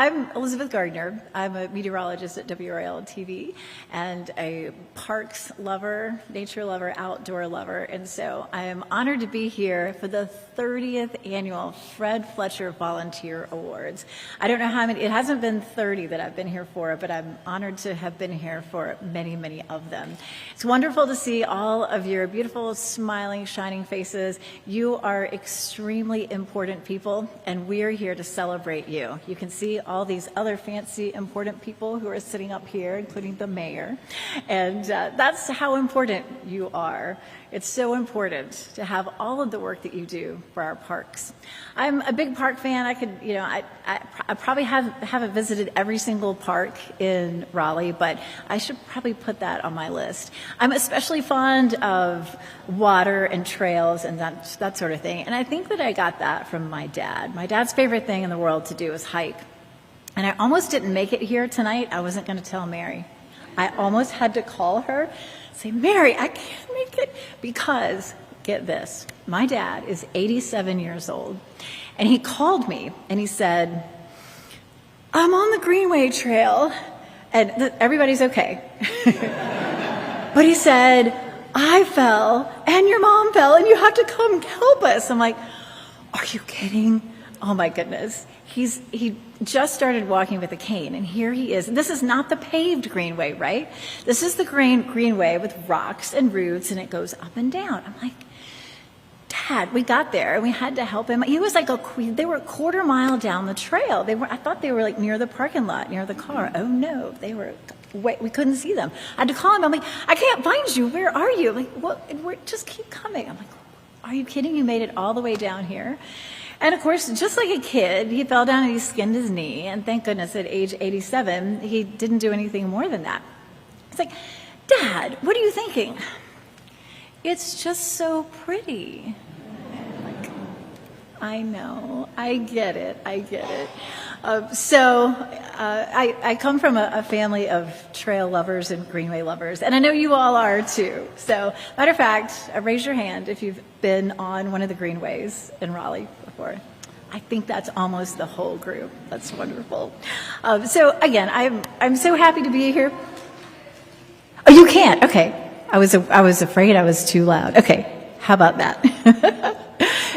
I'm Elizabeth Gardner. I'm a meteorologist at WRAL TV and a parks lover, nature lover, outdoor lover. And so I am honored to be here for the 30th annual Fred Fletcher Volunteer Awards. I don't know how many, it hasn't been 30 that I've been here for, but I'm honored to have been here for many, many of them. It's wonderful to see all of your beautiful, smiling, shining faces. You are extremely important people, and we're here to celebrate you. You can see all these other fancy, important people who are sitting up here, including the mayor, and that's how important you are. It's so important to have all of the work that you do for our parks. I'm a big park fan. I could, you know, I probably haven't visited every single park in Raleigh, but I should probably put that on my list. I'm especially fond of water and trails and that sort of thing, and I think that I got that from my dad. My dad's favorite thing in the world to do is hike, and I almost didn't make it here tonight. I wasn't going to tell Mary. I almost had to call her, say, Mary, I can't make it, because, get this, my dad is 87 years old, and he called me, and he said, I'm on the Greenway Trail, and everybody's okay. But he said, I fell, and your mom fell, and you have to come help us. I'm like, are you kidding? Oh, my goodness. He just started walking with a cane, and here he is. This is not the paved greenway, right? This is the greenway with rocks and roots, and it goes up and down. I'm like, Dad, we got there, and we had to help him. He was like they were a quarter mile down the trail. I thought they were like near the parking lot, near the car. Oh no, we couldn't see them. I had to call him. I'm like, I can't find you. Where are you? I'm like, what? Just keep coming. I'm like, are you kidding? You made it all the way down here? And of course, just like a kid, he fell down and he skinned his knee. And thank goodness at age 87, he didn't do anything more than that. It's like, Dad, what are you thinking? It's just so pretty. Like, I know, I get it. I come from a family of trail lovers and greenway lovers, and I know you all are too. So, matter of fact, raise your hand if you've been on one of the greenways in Raleigh before. I think that's almost the whole group. That's wonderful. So again, I'm so happy to be here. Oh, you can't. Okay, I was afraid I was too loud. Okay, how about that?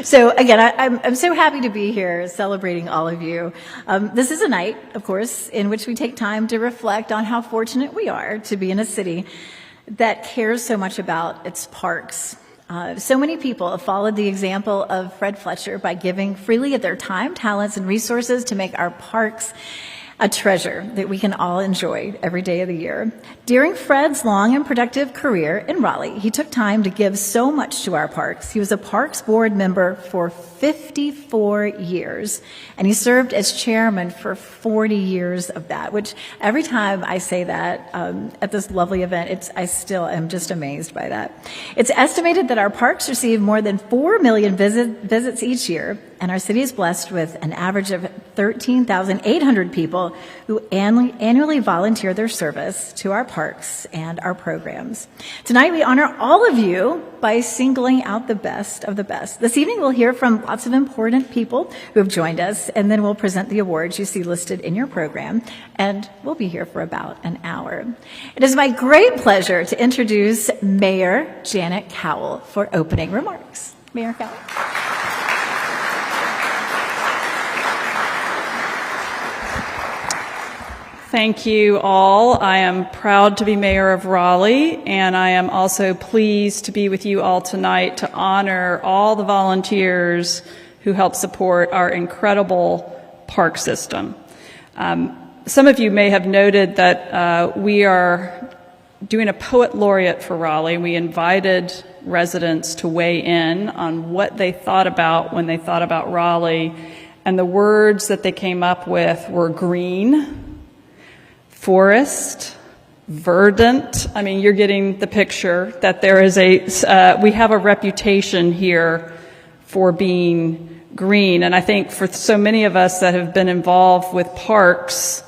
So again, I'm so happy to be here celebrating all of you. This is a night, of course, in which we take time to reflect on how fortunate we are to be in a city that cares so much about its parks. So many people have followed the example of Fred Fletcher by giving freely of their time, talents, and resources to make our parks a treasure that we can all enjoy every day of the year. During Fred's long and productive career in Raleigh, he took time to give so much to our parks. He was a Parks Board member for 54 years, and he served as chairman for 40 years of that, which every time I say that at this lovely event, I still am just amazed by that. It's estimated that our parks receive more than 4 million visits each year, and our city is blessed with an average of 13,800 people who annually volunteer their service to our parks and our programs. Tonight, we honor all of you by singling out the best of the best. This evening, we'll hear from lots of important people who have joined us, and then we'll present the awards you see listed in your program, and we'll be here for about an hour. It is my great pleasure to introduce Mayor Janet Cowell for opening remarks. Mayor Cowell. Thank you all. I am proud to be mayor of Raleigh, and I am also pleased to be with you all tonight to honor all the volunteers who help support our incredible park system. Some of you may have noted that we are doing a poet laureate for Raleigh. We invited residents to weigh in on what they thought about when they thought about Raleigh, and the words that they came up with were green, forest, verdant. I mean, you're getting the picture that there is we have a reputation here for being green. And I think for so many of us that have been involved with parks,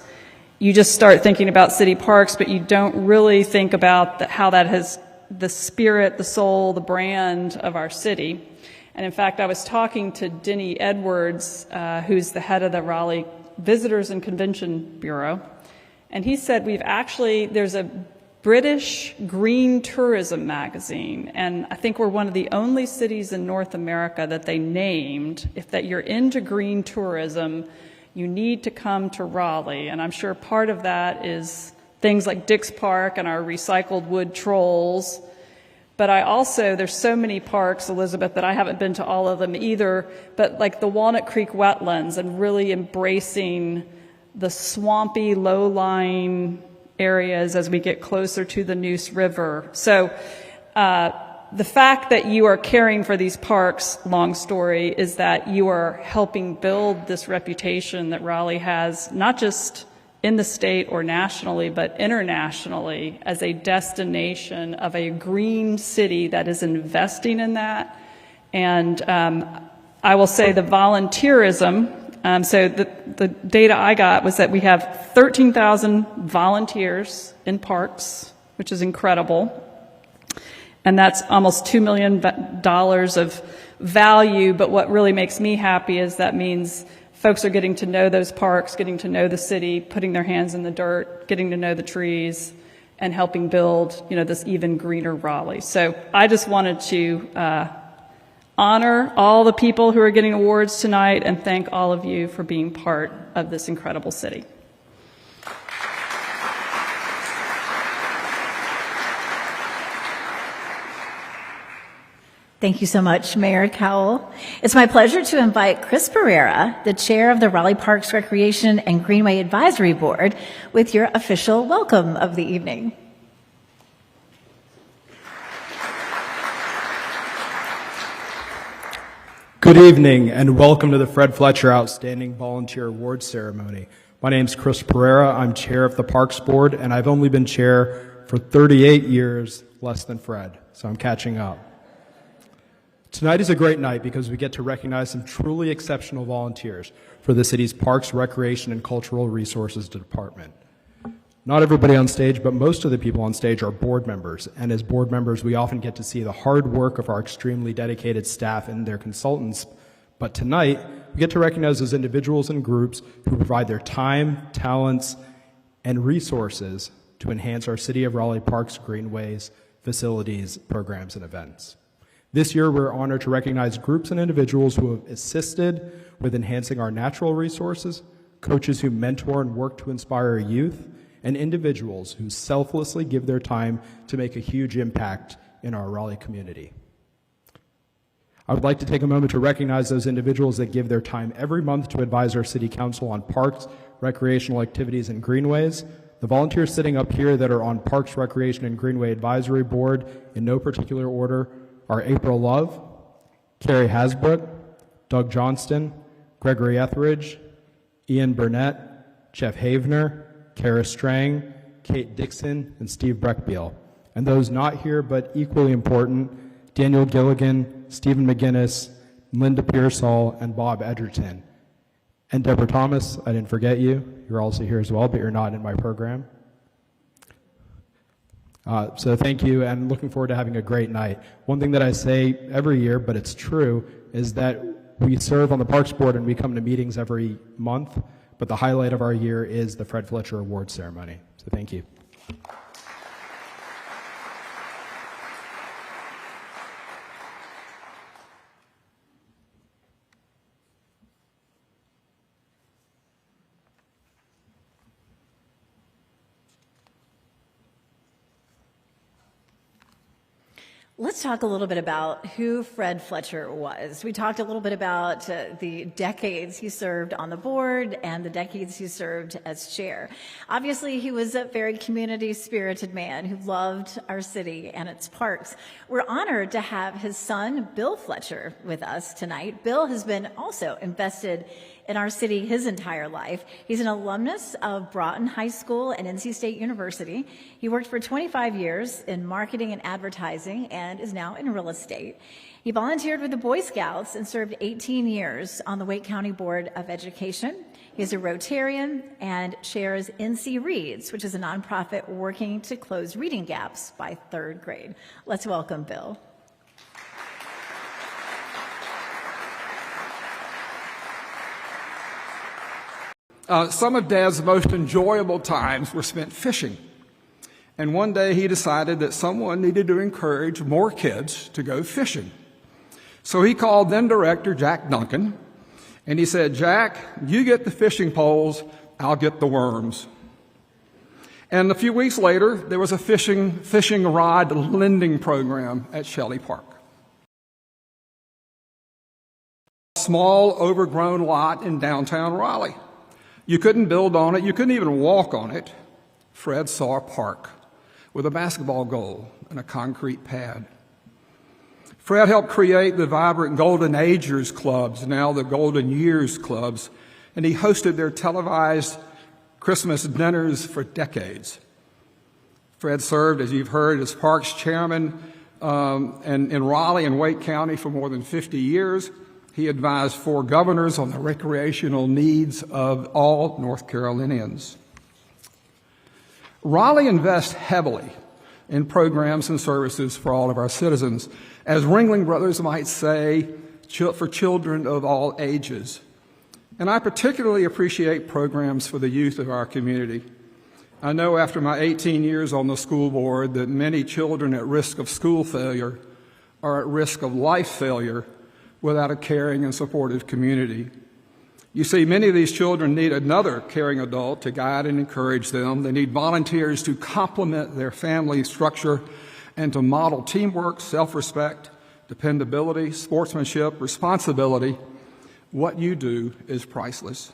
you just start thinking about city parks, but you don't really think about how that has the spirit, the soul, the brand of our city. And in fact, I was talking to Denny Edwards, who's the head of the Raleigh Visitors and Convention Bureau. And he said there's a British green tourism magazine, and I think we're one of the only cities in North America that they named, that you're into green tourism, you need to come to Raleigh. And I'm sure part of that is things like Dick's Park and our recycled wood trolls. But there's so many parks, Elizabeth, that I haven't been to all of them either, but like the Walnut Creek wetlands and really embracing the swampy, low-lying areas as we get closer to the Neuse River. So the fact that you are caring for these parks, long story, is that you are helping build this reputation that Raleigh has, not just in the state or nationally, but internationally, as a destination of a green city that is investing in that. And I will say the volunteerism, so the data I got was that we have 13,000 volunteers in parks, which is incredible. And that's almost $2 million of value. But what really makes me happy is that means folks are getting to know those parks, getting to know the city, putting their hands in the dirt, getting to know the trees, and helping build, this even greener Raleigh. So I just wanted to honor all the people who are getting awards tonight and thank all of you for being part of this incredible city. Thank you so much, Mayor Cowell. It's my pleasure to invite Chris Pereira, the chair of the Raleigh Parks Recreation and Greenway Advisory Board, with your official welcome of the evening. Good evening and welcome to the Fred Fletcher Outstanding Volunteer Awards Ceremony. My name is Chris Pereira. I'm chair of the Parks Board, and I've only been chair for 38 years, less than Fred, so I'm catching up. Tonight is a great night because we get to recognize some truly exceptional volunteers for the city's Parks, Recreation, and Cultural Resources Department. Not everybody on stage, but most of the people on stage are board members, and as board members, we often get to see the hard work of our extremely dedicated staff and their consultants. But tonight, we get to recognize those individuals and groups who provide their time, talents, and resources to enhance our City of Raleigh parks, greenways, facilities, programs, and events. This year, we're honored to recognize groups and individuals who have assisted with enhancing our natural resources, coaches who mentor and work to inspire youth, and individuals who selflessly give their time to make a huge impact in our Raleigh community. I would like to take a moment to recognize those individuals that give their time every month to advise our City Council on parks, recreational activities, and greenways. The volunteers sitting up here that are on Parks, Recreation, and Greenway Advisory Board, in no particular order, are April Love, Carrie Hasbrook, Doug Johnston, Gregory Etheridge, Ian Burnett, Jeff Havener, Kara Strang, Kate Dixon, and Steve Breckbeal. And those not here but equally important, Daniel Gilligan, Stephen McGinnis, Linda Pearsall, and Bob Edgerton. And Deborah Thomas, I didn't forget you. You're also here as well, but you're not in my program. So thank you, and looking forward to having a great night. One thing that I say every year, but it's true, is that we serve on the Parks Board and we come to meetings every month, but the highlight of our year is the Fred Fletcher Awards Ceremony. So thank you. Let's talk a little bit about who Fred Fletcher was. We talked a little bit about the decades he served on the board and the decades he served as chair. Obviously, he was a very community-spirited man who loved our city and its parks. We're honored to have his son, Bill Fletcher, with us tonight. Bill has been also invested in our city his entire life. He's an alumnus of Broughton High School and NC State University. He worked for 25 years in marketing and advertising and is now in real estate. He volunteered with the Boy Scouts and served 18 years on the Wake County Board of Education. He's a Rotarian and chairs NC Reads, which is a nonprofit working to close reading gaps by third grade. Let's welcome Bill. Some of Dad's most enjoyable times were spent fishing. And one day he decided that someone needed to encourage more kids to go fishing. So he called then director Jack Duncan, and he said, "Jack, you get the fishing poles, I'll get the worms." And a few weeks later, there was a fishing rod lending program at Shelley Park. A small, overgrown lot in downtown Raleigh. You couldn't build on it. You couldn't even walk on it. Fred saw a park with a basketball goal and a concrete pad. Fred helped create the vibrant Golden Agers clubs, now the Golden Years clubs, and he hosted their televised Christmas dinners for decades. Fred served, as you've heard, as parks chairman in Raleigh and Wake County for more than 50 years. He advised 4 governors on the recreational needs of all North Carolinians. Raleigh invests heavily in programs and services for all of our citizens, as Ringling Brothers might say, for children of all ages. And I particularly appreciate programs for the youth of our community. I know after my 18 years on the school board that many children at risk of school failure are at risk of life failure without a caring and supportive community. You see, many of these children need another caring adult to guide and encourage them. They need volunteers to complement their family structure and to model teamwork, self-respect, dependability, sportsmanship, responsibility. What you do is priceless.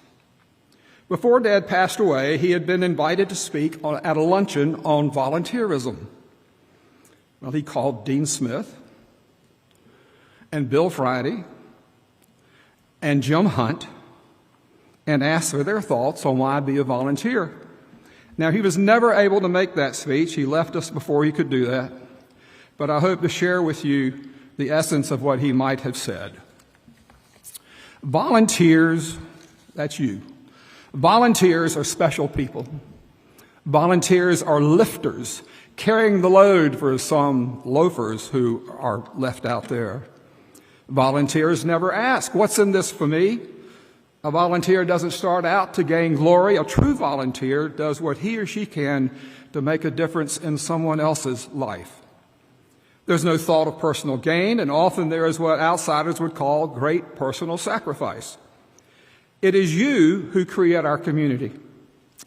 Before Dad passed away, he had been invited to speak at a luncheon on volunteerism. Well, he called Dean Smith and Bill Friday and Jim Hunt and asked for their thoughts on why be a volunteer. Now, he was never able to make that speech. He left us before he could do that. But I hope to share with you the essence of what he might have said. Volunteers, that's you. Volunteers are special people. Volunteers are lifters, carrying the load for some loafers who are left out there. Volunteers never ask, "What's in this for me?" A volunteer doesn't start out to gain glory. A true volunteer does what he or she can to make a difference in someone else's life. There's no thought of personal gain, and often there is what outsiders would call great personal sacrifice. It is you who create our community.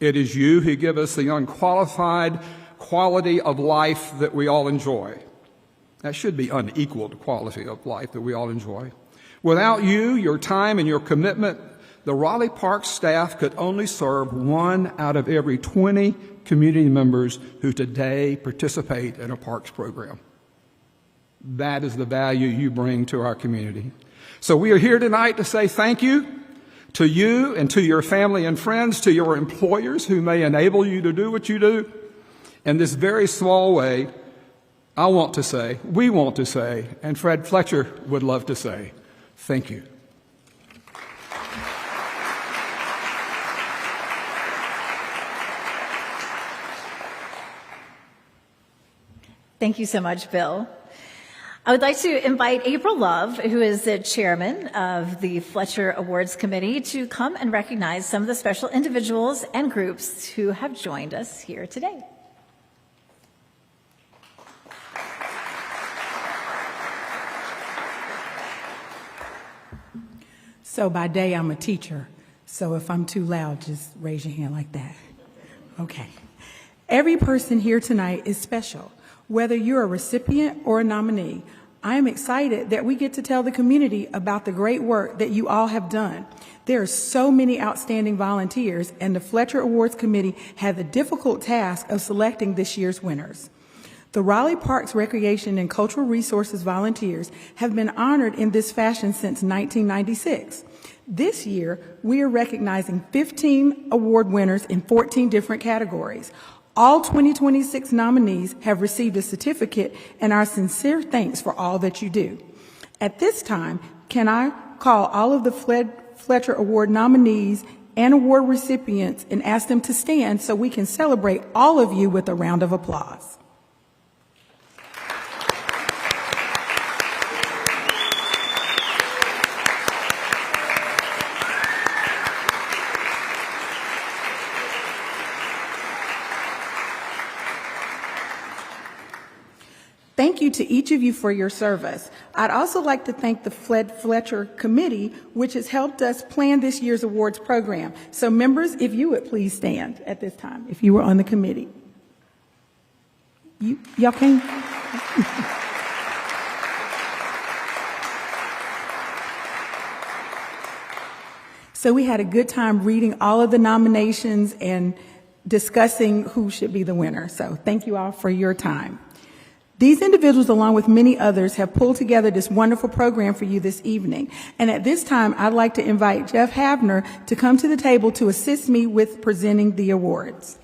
It is you who give us the unqualified quality of life that we all enjoy. That should be unequaled quality of life that we all enjoy. Without you, your time, and your commitment, the Raleigh Park staff could only serve 1 out of every 20 community members who today participate in a parks program. That is the value you bring to our community. So we are here tonight to say thank you to you and to your family and friends, to your employers who may enable you to do what you do. In this very small way, I want to say, we want to say, and Fred Fletcher would love to say, thank you. Thank you so much, Bill. I would like to invite April Love, who is the chairman of the Fletcher Awards Committee, to come and recognize some of the special individuals and groups who have joined us here today. So by day, I'm a teacher. So if I'm too loud, just raise your hand like that. Okay. Every person here tonight is special. Whether you're a recipient or a nominee, I am excited that we get to tell the community about the great work that you all have done. There are so many outstanding volunteers, and the Fletcher Awards Committee had the difficult task of selecting this year's winners. The Raleigh Parks Recreation and Cultural Resources volunteers have been honored in this fashion since 1996. This year, we are recognizing 15 award winners in 14 different categories. All 2026 nominees have received a certificate, and our sincere thanks for all that you do. At this time, can I call all of the Fletcher Award nominees and award recipients and ask them to stand so we can celebrate all of you with a round of applause. Thank you to each of you for your service. I'd also like to thank the Fletcher Committee, which has helped us plan this year's awards program. So members, if you would please stand at this time, if you were on the committee. Y'all came? So we had a good time reading all of the nominations and discussing who should be the winner. So thank you all for your time. These individuals, along with many others, have pulled together this wonderful program for you this evening. And at this time, I'd like to invite Jeff Havner to come to the table to assist me with presenting the awards.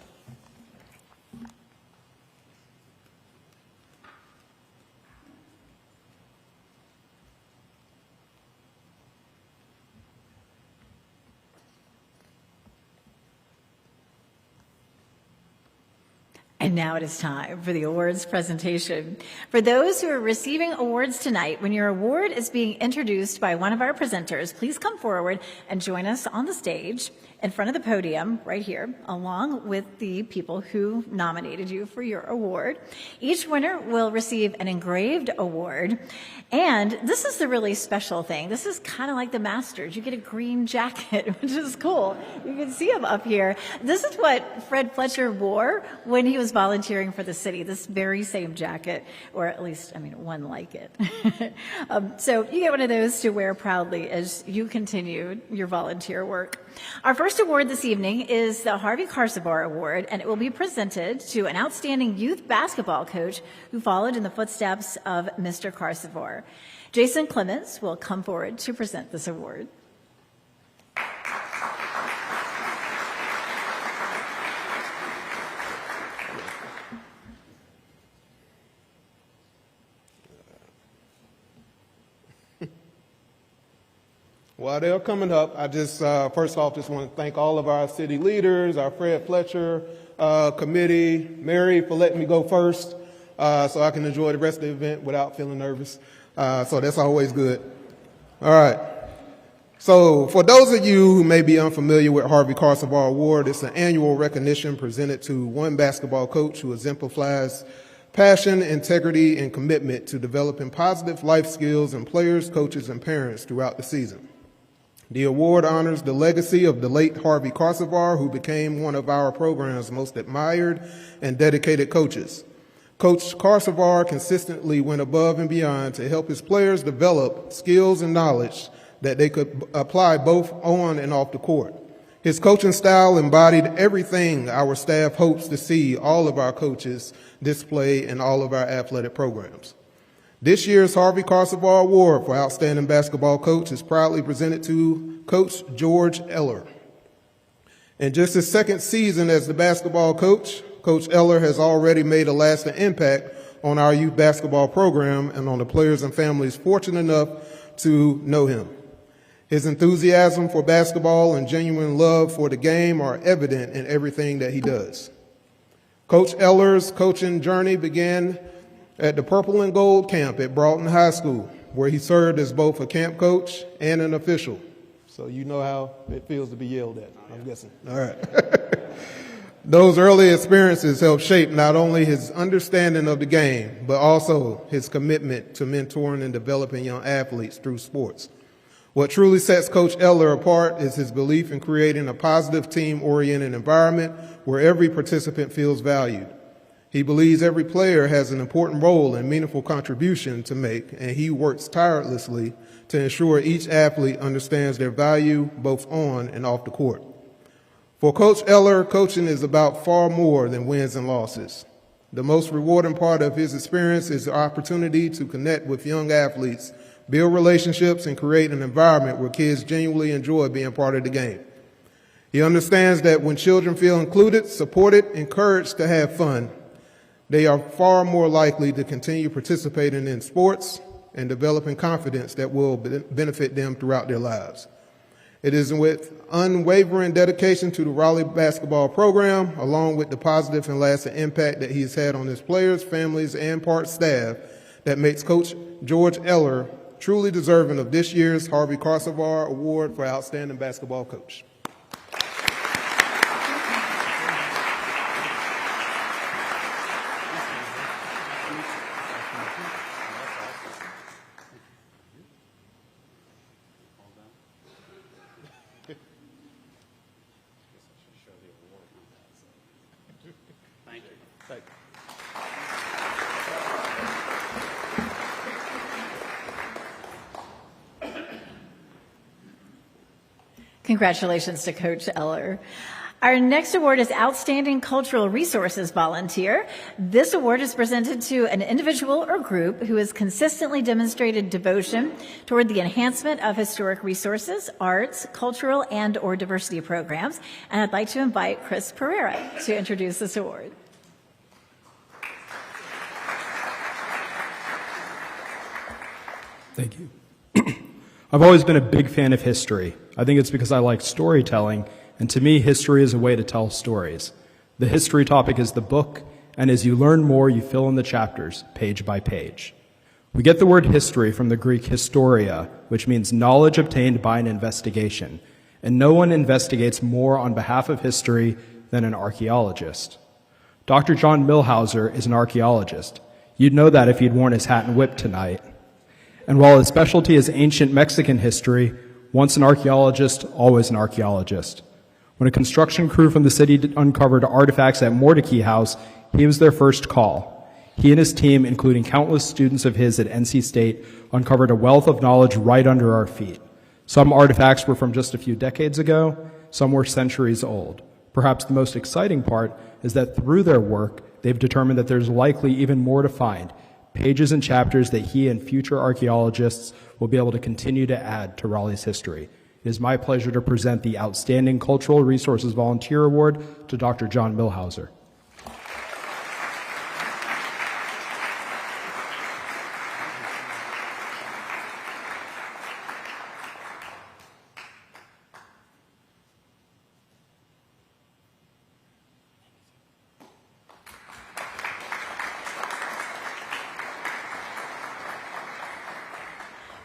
And now it is time for the awards presentation. For those who are receiving awards tonight, when your award is being introduced by one of our presenters, please come forward and join us on the stage in front of the podium right here, along with the people who nominated you for your award. Each winner will receive an engraved award. And this is the really special thing. This is kind of like the Masters. You get a green jacket, which is cool. You can see him up here. This is what Fred Fletcher wore when he was volunteering for the city, this very same jacket, or at least, one like it. So you get one of those to wear proudly as you continue your volunteer work. Our first award this evening is the Harvey Carcevar Award, and it will be presented to an outstanding youth basketball coach who followed in the footsteps of Mr. Carcevar. Jason Clements will come forward to present this award. While they're coming up, I just first off just want to thank all of our city leaders, our Fred Fletcher committee, Mary for letting me go first so I can enjoy the rest of the event without feeling nervous. So that's always good. All right. So for those of you who may be unfamiliar with Harvey Carcevar Award, it's an annual recognition presented to one basketball coach who exemplifies passion, integrity, and commitment to developing positive life skills in players, coaches, and parents throughout the season. The award honors the legacy of the late Harvey Carcevar, who became one of our program's most admired and dedicated coaches. Coach Carcevar consistently went above and beyond to help his players develop skills and knowledge that they could apply both on and off the court. His coaching style embodied everything our staff hopes to see all of our coaches display in all of our athletic programs. This year's Harvey Carcevar Award for Outstanding Basketball Coach is proudly presented to Coach George Eller. In just his second season as the basketball coach, Coach Eller has already made a lasting impact on our youth basketball program and on the players and families fortunate enough to know him. His enthusiasm for basketball and genuine love for the game are evident in everything that he does. Coach Eller's coaching journey began at the Purple and Gold camp at Broughton High School, where he served as both a camp coach and an official. So you know how it feels to be yelled at, I'm guessing. All right. Those early experiences helped shape not only his understanding of the game, but also his commitment to mentoring and developing young athletes through sports. What truly sets Coach Eller apart is his belief in creating a positive team-oriented environment where every participant feels valued. He believes every player has an important role and meaningful contribution to make, and he works tirelessly to ensure each athlete understands their value both on and off the court. For Coach Eller, coaching is about far more than wins and losses. The most rewarding part of his experience is the opportunity to connect with young athletes, build relationships, and create an environment where kids genuinely enjoy being part of the game. He understands that when children feel included, supported, encouraged to have fun, they are far more likely to continue participating in sports and developing confidence that will benefit them throughout their lives. It is with unwavering dedication to the Raleigh basketball program, along with the positive and lasting impact that he has had on his players, families, and part staff, that makes Coach George Eller truly deserving of this year's Harvey Carcevar Award for Outstanding Basketball Coach. Congratulations to Coach Eller. Our next award is Outstanding Cultural Resources Volunteer. This award is presented to an individual or group who has consistently demonstrated devotion toward the enhancement of historic resources, arts, cultural, and/or diversity programs. And I'd like to invite Chris Pereira to introduce this award. Thank you. I've always been a big fan of history. I think it's because I like storytelling, and to me, history is a way to tell stories. The history topic is the book, and as you learn more, you fill in the chapters, page by page. We get the word history from the Greek historia, which means knowledge obtained by an investigation, and no one investigates more on behalf of history than an archaeologist. Dr. John Milhauser is an archaeologist. You'd know that if he'd worn his hat and whip tonight. And while his specialty is ancient Mexican history, once an archaeologist, always an archaeologist. When a construction crew from the city uncovered artifacts at Mordecai House, he was their first call. He and his team, including countless students of his at NC State, uncovered a wealth of knowledge right under our feet. Some artifacts were from just a few decades ago, some were centuries old. Perhaps the most exciting part is that through their work, they've determined that there's likely even more to find, pages and chapters that he and future archaeologists will be able to continue to add to Raleigh's history. It is my pleasure to present the Outstanding Cultural Resources Volunteer Award to Dr. John Milhauser.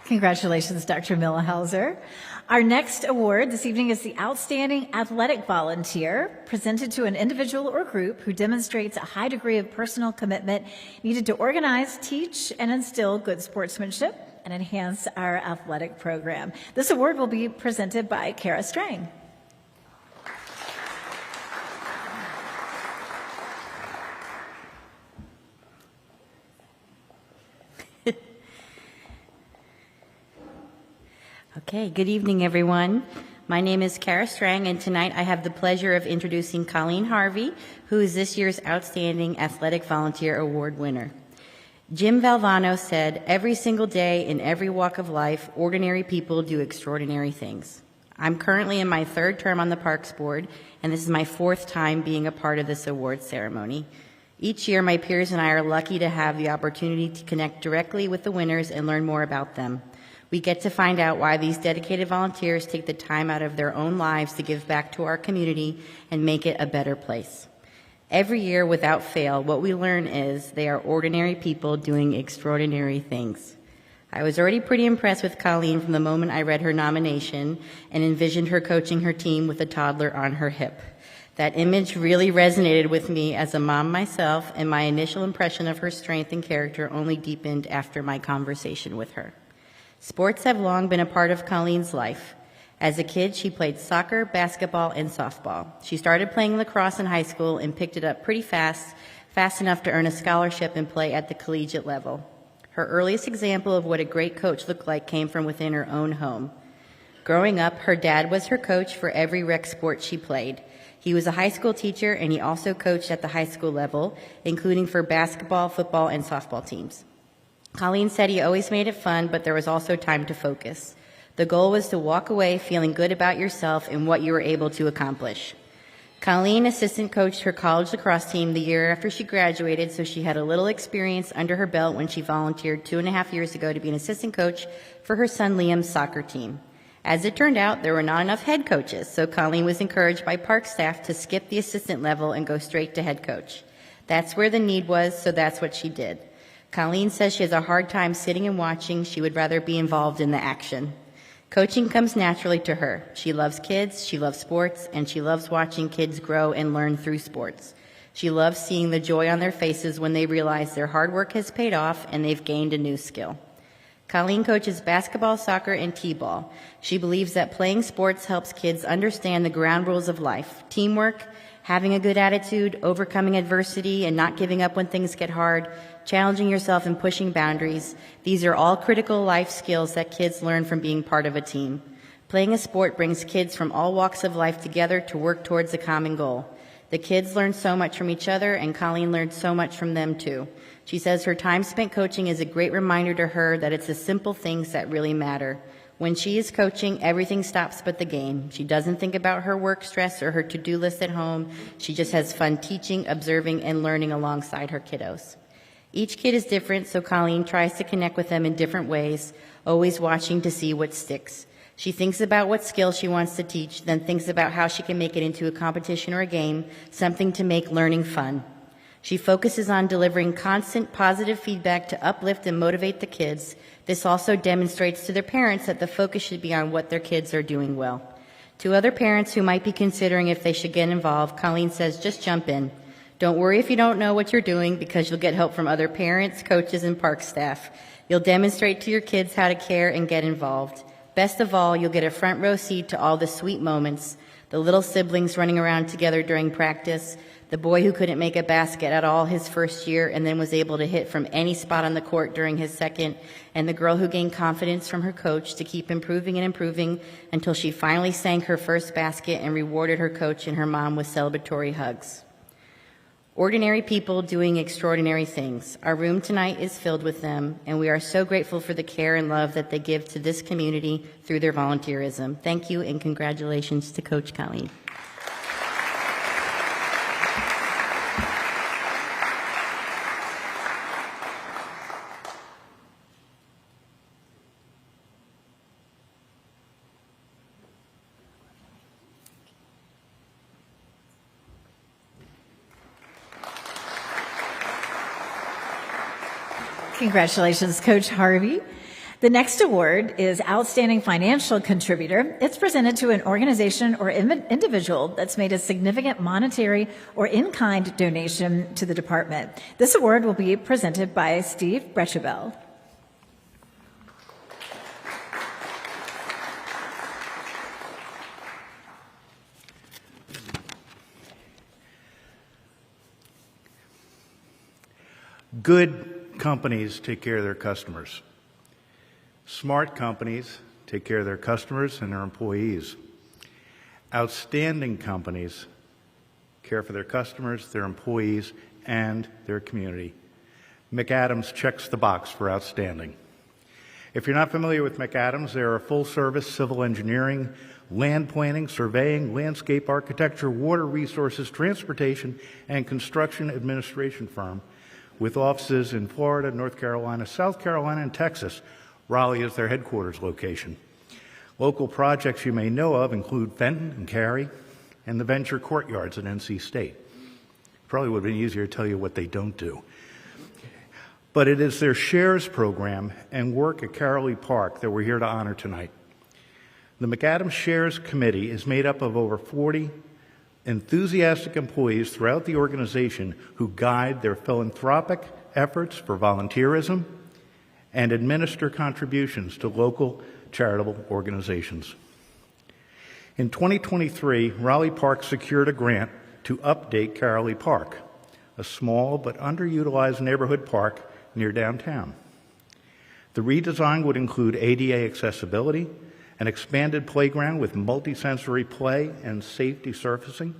Congratulations, Dr. Milhauser. Our next award this evening is the Outstanding Athletic Volunteer, presented to an individual or group who demonstrates a high degree of personal commitment needed to organize, teach, and instill good sportsmanship and enhance our athletic program. This award will be presented by Kara Strang. Okay, good evening, everyone. My name is Kara Strang, and tonight I have the pleasure of introducing Colleen Harvey, who is this year's Outstanding Athletic Volunteer Award winner. Jim Valvano said, "Every single day in every walk of life, ordinary people do extraordinary things." I'm currently in my third term on the Parks Board, and this is my fourth time being a part of this award ceremony. Each year, my peers and I are lucky to have the opportunity to connect directly with the winners and learn more about them. We get to find out why these dedicated volunteers take the time out of their own lives to give back to our community and make it a better place. Every year, without fail, what we learn is they are ordinary people doing extraordinary things. I was already pretty impressed with Colleen from the moment I read her nomination and envisioned her coaching her team with a toddler on her hip. That image really resonated with me as a mom myself, and my initial impression of her strength and character only deepened after my conversation with her. Sports have long been a part of Colleen's life. As a kid, she played soccer, basketball, and softball. She started playing lacrosse in high school and picked it up pretty fast enough to earn a scholarship and play at the collegiate level. Her earliest example of what a great coach looked like came from within her own home. Growing up, her dad was her coach for every rec sport she played. He was a high school teacher, and he also coached at the high school level, including for basketball, football, and softball teams. Colleen said he always made it fun, but there was also time to focus. The goal was to walk away feeling good about yourself and what you were able to accomplish. Colleen assistant coached her college lacrosse team the year after she graduated, so she had a little experience under her belt when she volunteered 2.5 years ago to be an assistant coach for her son Liam's soccer team. As it turned out, there were not enough head coaches, so Colleen was encouraged by park staff to skip the assistant level and go straight to head coach. That's where the need was, so that's what she did. Colleen says she has a hard time sitting and watching. She would rather be involved in the action. Coaching comes naturally to her. She loves kids, she loves sports, and she loves watching kids grow and learn through sports. She loves seeing the joy on their faces when they realize their hard work has paid off and they've gained a new skill. Colleen coaches basketball, soccer, and t-ball. She believes that playing sports helps kids understand the ground rules of life: teamwork, having a good attitude, overcoming adversity and not giving up when things get hard, challenging yourself and pushing boundaries. These are all critical life skills that kids learn from being part of a team. Playing a sport brings kids from all walks of life together to work towards a common goal. The kids learn so much from each other, and Colleen learned so much from them too. She says her time spent coaching is a great reminder to her that it's the simple things that really matter. When she is coaching, everything stops but the game. She doesn't think about her work stress or her to-do list at home. She just has fun teaching, observing, and learning alongside her kiddos. Each kid is different, so Colleen tries to connect with them in different ways, always watching to see what sticks. She thinks about what skills she wants to teach, then thinks about how she can make it into a competition or a game, something to make learning fun. She focuses on delivering constant positive feedback to uplift and motivate the kids. This also demonstrates to their parents that the focus should be on what their kids are doing well. To other parents who might be considering if they should get involved, Colleen says, just jump in. Don't worry if you don't know what you're doing, because you'll get help from other parents, coaches, and park staff. You'll demonstrate to your kids how to care and get involved. Best of all, you'll get a front row seat to all the sweet moments: the little siblings running around together during practice, the boy who couldn't make a basket at all his first year and then was able to hit from any spot on the court during his second, and the girl who gained confidence from her coach to keep improving and improving until she finally sank her first basket and rewarded her coach and her mom with celebratory hugs. Ordinary people doing extraordinary things. Our room tonight is filled with them, and we are so grateful for the care and love that they give to this community through their volunteerism. Thank you, and congratulations to Coach Colleen. Congratulations, Coach Harvey. The next award is Outstanding Financial Contributor. It's presented to an organization or individual that's made a significant monetary or in-kind donation to the department. This award will be presented by Steve Brechabel. Good companies take care of their customers. Smart companies take care of their customers and their employees. Outstanding companies care for their customers, their employees, and their community. McAdams checks the box for outstanding. If you're not familiar with McAdams, they're a full-service civil engineering, land planning, surveying, landscape architecture, water resources, transportation, and construction administration firm with offices in Florida, North Carolina, South Carolina, and Texas. Raleigh is their headquarters location. Local projects you may know of include Fenton and Cary and the Venture Courtyards at NC State. Probably would have been easier to tell you what they don't do. But it is their shares program and work at Raleigh Park that we're here to honor tonight. The McAdams Shares Committee is made up of over 40 enthusiastic employees throughout the organization who guide their philanthropic efforts for volunteerism and administer contributions to local charitable organizations. In 2023, Raleigh Park secured a grant to update Raleigh Park, a small but underutilized neighborhood park near downtown. The redesign would include ADA accessibility, an expanded playground with multisensory play and safety surfacing,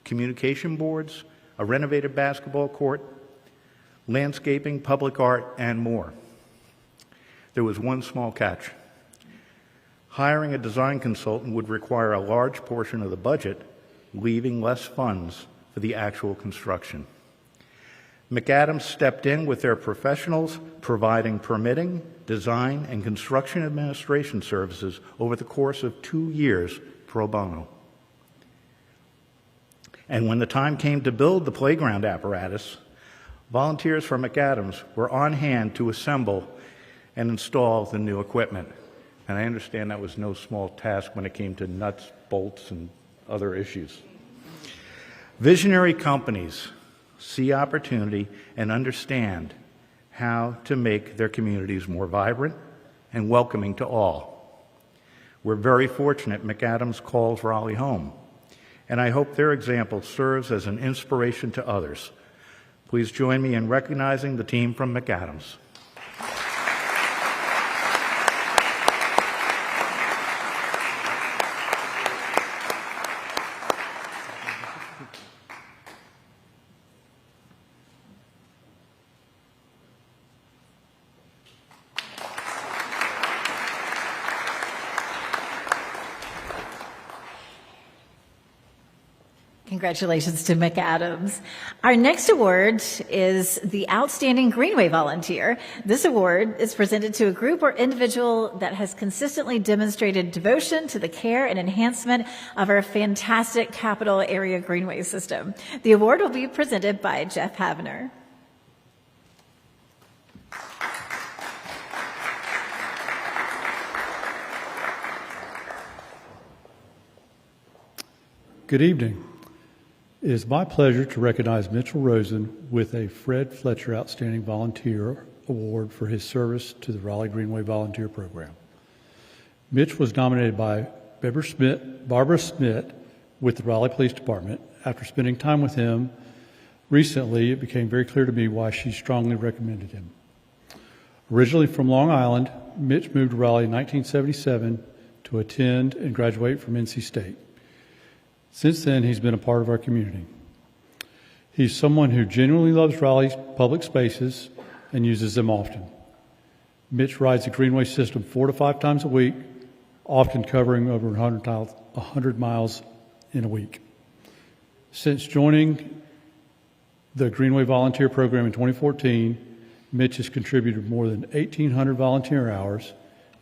communication boards, a renovated basketball court, landscaping, public art, and more. There was one small catch. Hiring a design consultant would require a large portion of the budget, leaving less funds for the actual construction. McAdams stepped in with their professionals, providing permitting, design, and construction administration services over the course of 2 years pro bono. And when the time came to build the playground apparatus, volunteers from McAdams were on hand to assemble and install the new equipment. And I understand that was no small task when it came to nuts, bolts, and other issues. Visionary companies see opportunity, and understand how to make their communities more vibrant and welcoming to all. We're very fortunate McAdams calls Raleigh home, and I hope their example serves as an inspiration to others. Please join me in recognizing the team from McAdams. Congratulations to McAdams. Our next award is the Outstanding Greenway Volunteer. This award is presented to a group or individual that has consistently demonstrated devotion to the care and enhancement of our fantastic capital area greenway system. The award will be presented by Jeff Havner. Good evening. It is my pleasure to recognize Mitchell Rosen with a Fred Fletcher Outstanding Volunteer Award for his service to the Raleigh Greenway Volunteer Program. Mitch was nominated by Barbara Smith with the Raleigh Police Department. After spending time with him recently, it became very clear to me why she strongly recommended him. Originally from Long Island, Mitch moved to Raleigh in 1977 to attend and graduate from NC State. Since then, he's been a part of our community. He's someone who genuinely loves Raleigh's public spaces and uses them often. Mitch rides the Greenway system 4 to 5 times a week, often covering over 100 miles in a week. Since joining the Greenway Volunteer Program in 2014, Mitch has contributed more than 1,800 volunteer hours,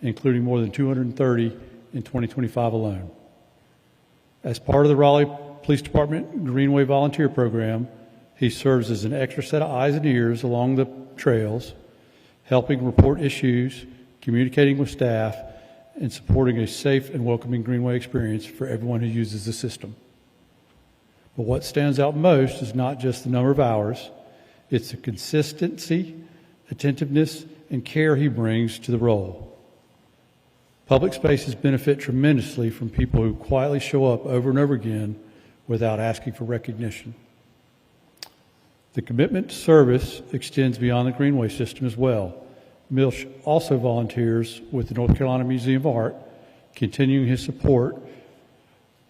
including more than 230 in 2025 alone. As part of the Raleigh Police Department Greenway Volunteer Program, he serves as an extra set of eyes and ears along the trails, helping report issues, communicating with staff, and supporting a safe and welcoming Greenway experience for everyone who uses the system. But what stands out most is not just the number of hours, it's the consistency, attentiveness, and care he brings to the role. Public spaces benefit tremendously from people who quietly show up over and over again without asking for recognition. The commitment to service extends beyond the Greenway system as well. Mitch also volunteers with the North Carolina Museum of Art, continuing his support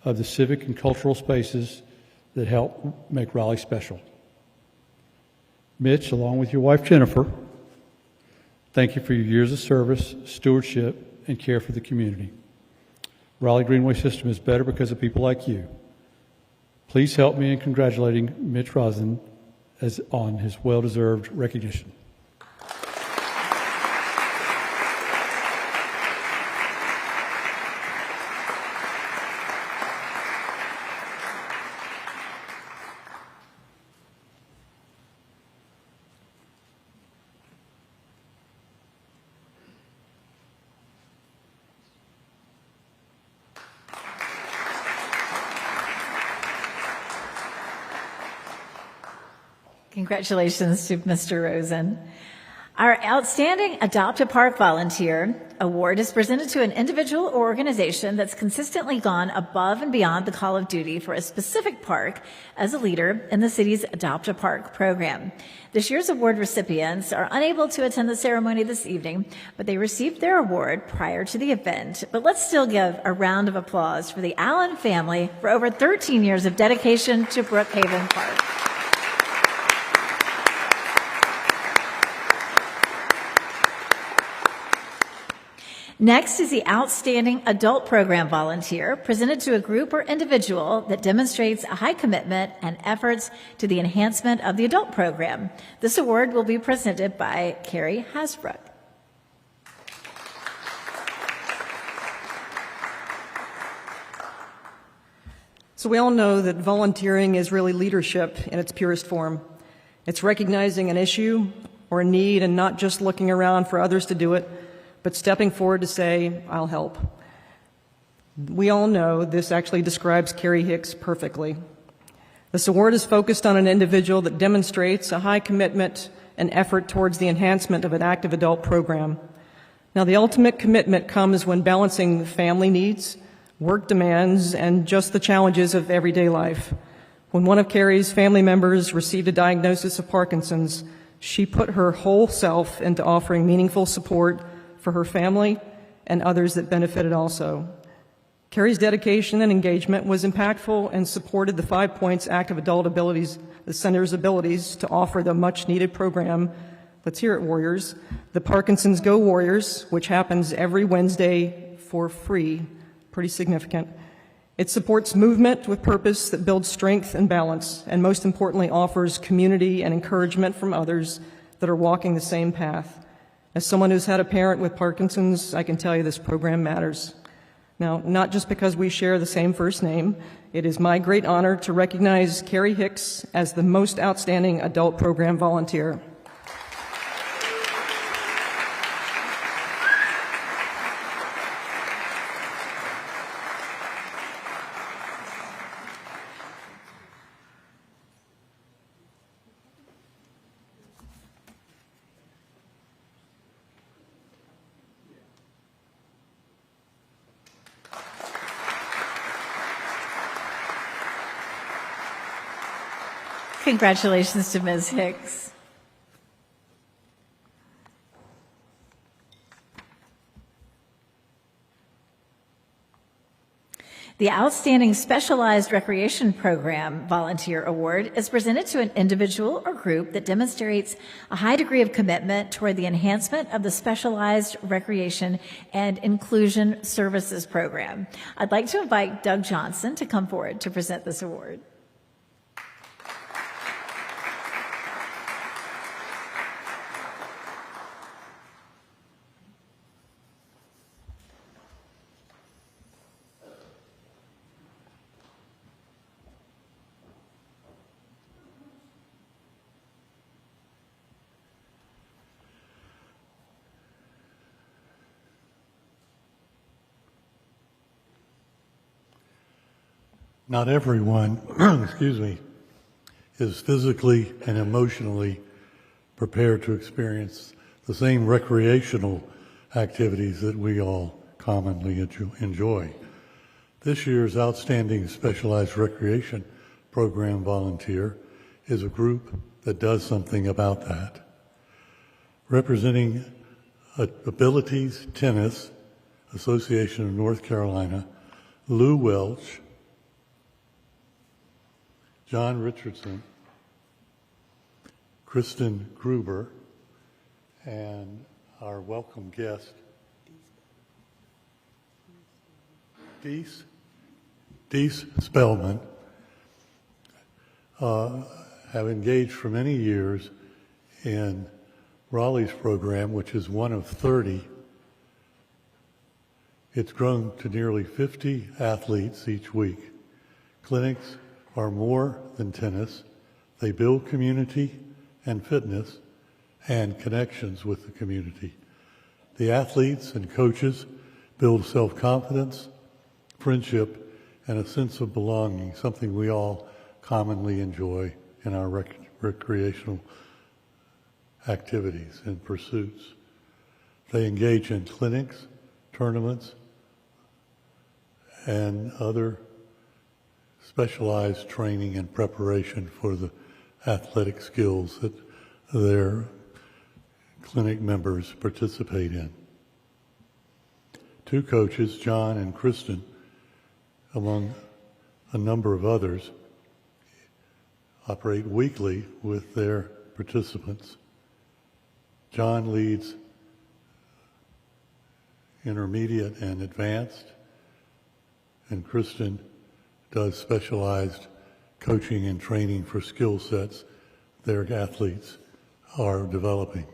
of the civic and cultural spaces that help make Raleigh special. Mitch, along with your wife Jennifer, thank you for your years of service, stewardship, and care for the community. Raleigh Greenway system is better because of people like you. Please help me in congratulating Mitch Rosen on his well-deserved recognition. Congratulations to Mr. Rosen. Our Outstanding Adopt a Park Volunteer Award is presented to an individual or organization that's consistently gone above and beyond the call of duty for a specific park as a leader in the city's Adopt a Park program. This year's award recipients are unable to attend the ceremony this evening, but they received their award prior to the event. But let's still give a round of applause for the Allen family for over 13 years of dedication to Brookhaven Park. Next is the Outstanding Adult Program Volunteer, presented to a group or individual that demonstrates a high commitment and efforts to the enhancement of the adult program. This award will be presented by Carrie Hasbrook. So we all know that volunteering is really leadership in its purest form. It's recognizing an issue or a need and not just looking around for others to do it, but stepping forward to say, I'll help. We all know this actually describes Carrie Hicks perfectly. This award is focused on an individual that demonstrates a high commitment and effort towards the enhancement of an active adult program. Now, the ultimate commitment comes when balancing family needs, work demands, and just the challenges of everyday life. When one of Carrie's family members received a diagnosis of Parkinson's, she put her whole self into offering meaningful support for her family and others that benefited also. Carrie's dedication and engagement was impactful and supported the 5 Points Active Adult Abilities, the Center's abilities to offer the much-needed program. Let's hear it, Warriors. The Parkinson's Go Warriors, which happens every Wednesday for free. Pretty significant. It supports movement with purpose that builds strength and balance, and most importantly, offers community and encouragement from others that are walking the same path. As someone who's had a parent with Parkinson's, I can tell you this program matters. Now, not just because we share the same first name, it is my great honor to recognize Carrie Hicks as the most outstanding adult program volunteer. Congratulations to Ms. Hicks. The Outstanding Specialized Recreation Program Volunteer Award is presented to an individual or group that demonstrates a high degree of commitment toward the enhancement of the specialized recreation and inclusion services program. I'd like to invite Doug Johnson to come forward to present this award. Not everyone, excuse me, is physically and emotionally prepared to experience the same recreational activities that we all commonly enjoy. This year's Outstanding Specialized Recreation Program Volunteer is a group that does something about that. Representing Abilities Tennis Association of North Carolina, Lou Welch, John Richardson, Kristen Gruber, and our welcome guest, Deese Spellman, have engaged for many years in Raleigh's program, which is one of 30. It's grown to nearly 50 athletes each week. Clinics are more than tennis. They build community and fitness and connections with the community. The athletes and coaches build self-confidence, friendship, and a sense of belonging, something we all commonly enjoy in our recreational activities and pursuits. They engage in clinics, tournaments, and other specialized training and preparation for the athletic skills that their clinic members participate in. Two coaches, John and Kristen, among a number of others, operate weekly with their participants. John leads intermediate and advanced, and Kristen does specialized coaching and training for skill sets their athletes are developing.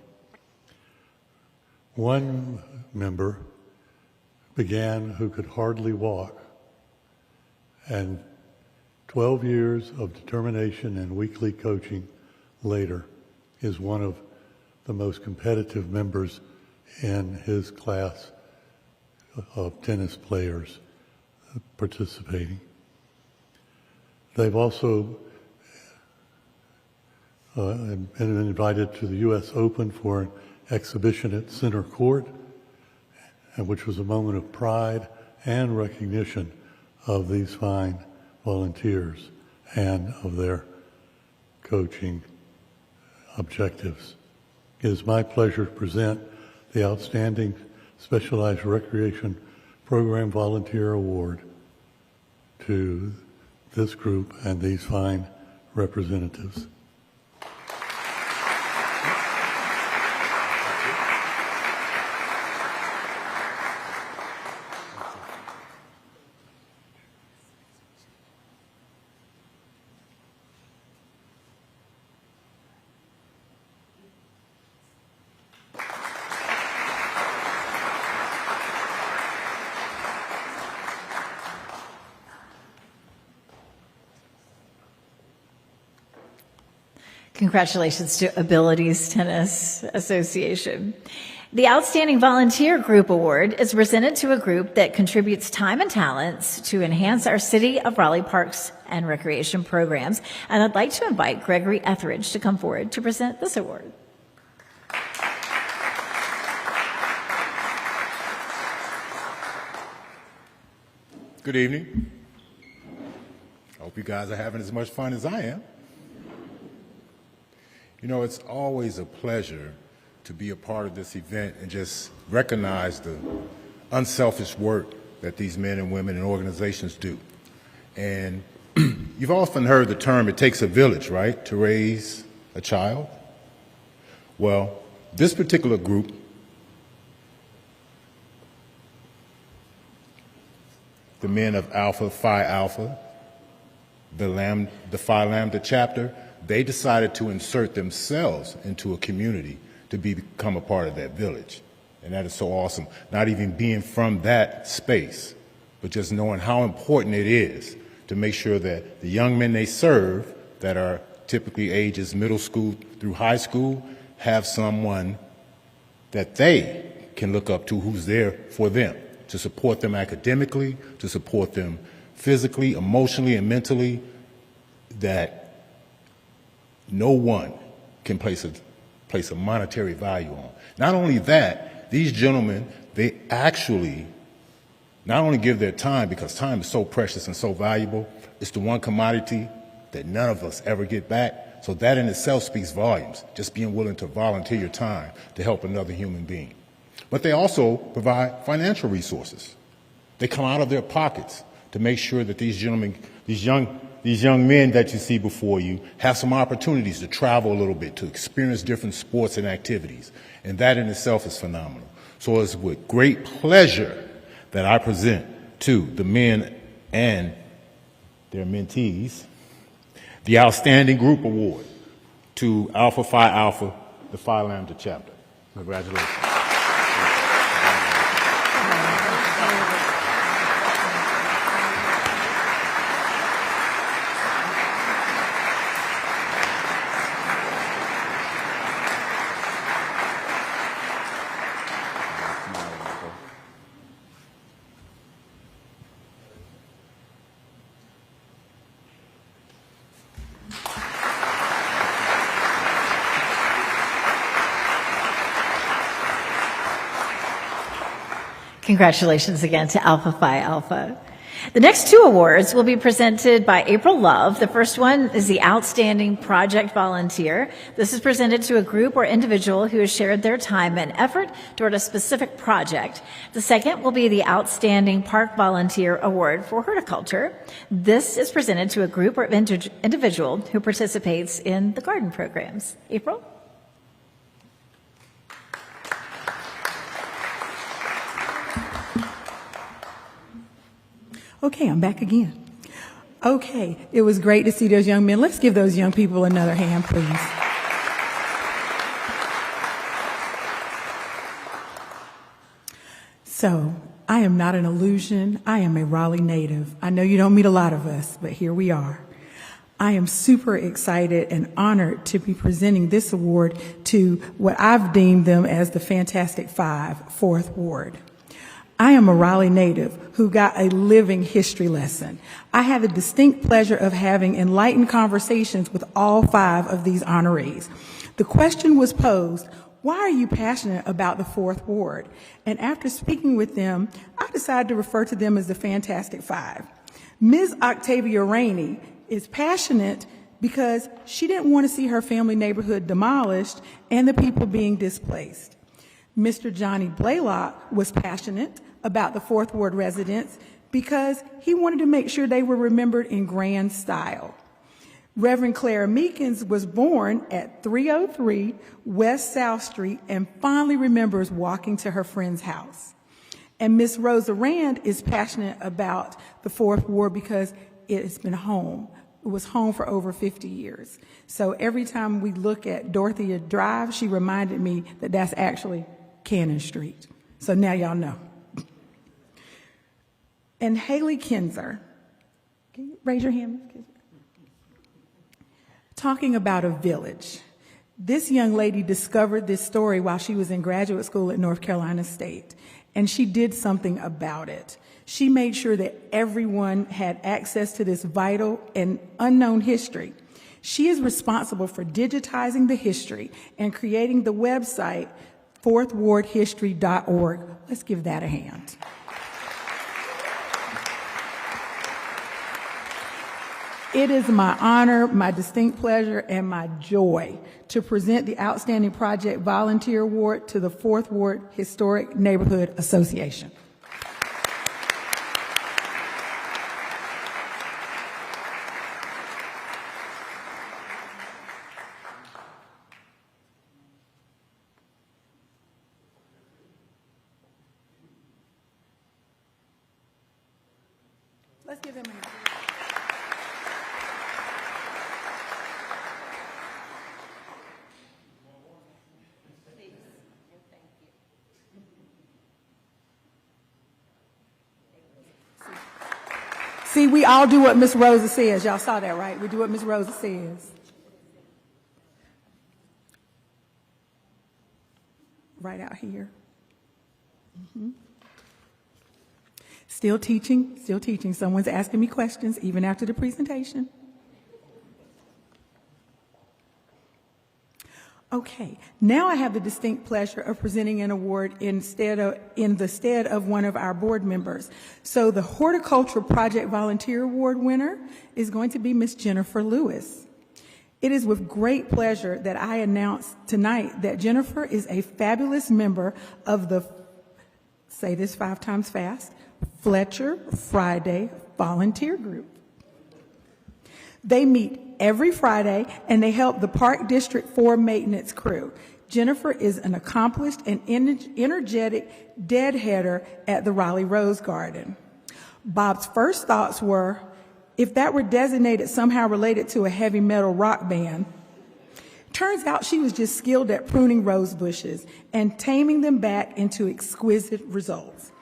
One member began who could hardly walk, and 12 years of determination and weekly coaching later is one of the most competitive members in his class of tennis players participating. They've also I've been invited to the U.S. Open for an exhibition at Center Court, which was a moment of pride and recognition of these fine volunteers and of their coaching objectives. It is my pleasure to present the Outstanding Specialized Recreation Program Volunteer Award to this group and these fine representatives. Congratulations to Abilities Tennis Association. The Outstanding Volunteer Group Award is presented to a group that contributes time and talents to enhance our City of Raleigh parks and recreation programs. And I'd like to invite Gregory Etheridge to come forward to present this award. Good evening. I hope you guys are having as much fun as I am. You know, it's always a pleasure to be a part of this event and just recognize the unselfish work that these men and women and organizations do. And you've often heard the term, it takes a village, right, to raise a child? Well, this particular group the men of Alpha Phi Alpha, the Phi Lambda chapter, they decided to insert themselves into a community to become a part of that village. And that is so awesome. Not even being from that space, but just knowing how important it is to make sure that the young men they serve that are typically ages middle school through high school have someone that they can look up to who's there for them, to support them academically, to support them physically, emotionally, and mentally, that no one can place a monetary value on. Not only that, these gentlemen, they actually not only give their time, because time is so precious and so valuable, it's the one commodity that none of us ever get back. So that in itself speaks volumes, just being willing to volunteer your time to help another human being. But they also provide financial resources. They come out of their pockets to make sure that these gentlemen, these young men that you see before you have some opportunities to travel a little bit, to experience different sports and activities. And that in itself is phenomenal. So it's with great pleasure that I present to the men and their mentees the Outstanding Group Award to Alpha Phi Alpha, the Phi Lambda chapter. Congratulations. Congratulations again to Alpha Phi Alpha. The next two awards will be presented by April Love. The first one is the Outstanding Project Volunteer. This is presented to a group or individual who has shared their time and effort toward a specific project. The second will be the Outstanding Park Volunteer Award for Horticulture. This is presented to a group or individual who participates in the garden programs. April? Okay, I'm back again. Okay, it was great to see those young men. Let's give those young people another hand, please. So, I am not an illusion. I am a Raleigh native. I know you don't meet a lot of us, but here we are. I am super excited and honored to be presenting this award to what I've deemed them as the Fantastic Five, Fourth Ward. I am a Raleigh native who got a living history lesson. I had the distinct pleasure of having enlightened conversations with all 5 of these honorees. The question was posed, why are you passionate about the 4th Ward? And after speaking with them, I decided to refer to them as the Fantastic 5. Ms. Octavia Rainey is passionate because she didn't want to see her family neighborhood demolished and the people being displaced. Mr. Johnny Blaylock was passionate about the 4th Ward residents because he wanted to make sure they were remembered in grand style. Reverend Clara Meekins was born at 303 West South Street and fondly remembers walking to her friend's house. And Miss Rosa Rand is passionate about the 4th Ward because it has been home. It was home for over 50 years. So every time we look at Dorothea Drive, she reminded me that that's actually Cannon Street. So now y'all know. And Haley Kinzer, can you raise your hand, Ms. Kinzer? Talking about a village. This young lady discovered this story while she was in graduate school at North Carolina State, and she did something about it. She made sure that everyone had access to this vital and unknown history. She is responsible for digitizing the history and creating the website 4thwardhistory.org. Let's give that a hand. It is my honor, my distinct pleasure, and my joy to present the Outstanding Project Volunteer Award to the 4th Ward Historic Neighborhood Association. Let's give them a hand. See, we all do what Miss Rosa says. Y'all saw that, right? We do what Miss Rosa says. Right out here. Still teaching, still teaching. Someone's asking me questions even after the presentation. Okay, now I have the distinct pleasure of presenting an award in the stead of one of our board members. So the Horticultural Project Volunteer Award winner is going to be Miss Jennifer Lewis. It is with great pleasure that I announce tonight that Jennifer is a fabulous member of the, say this 5 times fast, Fletcher Friday Volunteer Group. They meet every Friday, and they help the Park District 4 maintenance crew. Jennifer is an accomplished and energetic deadheader at the Raleigh Rose Garden. Bob's first thoughts were, if that were designated somehow related to a heavy metal rock band. Turns out she was just skilled at pruning rose bushes and taming them back into exquisite results.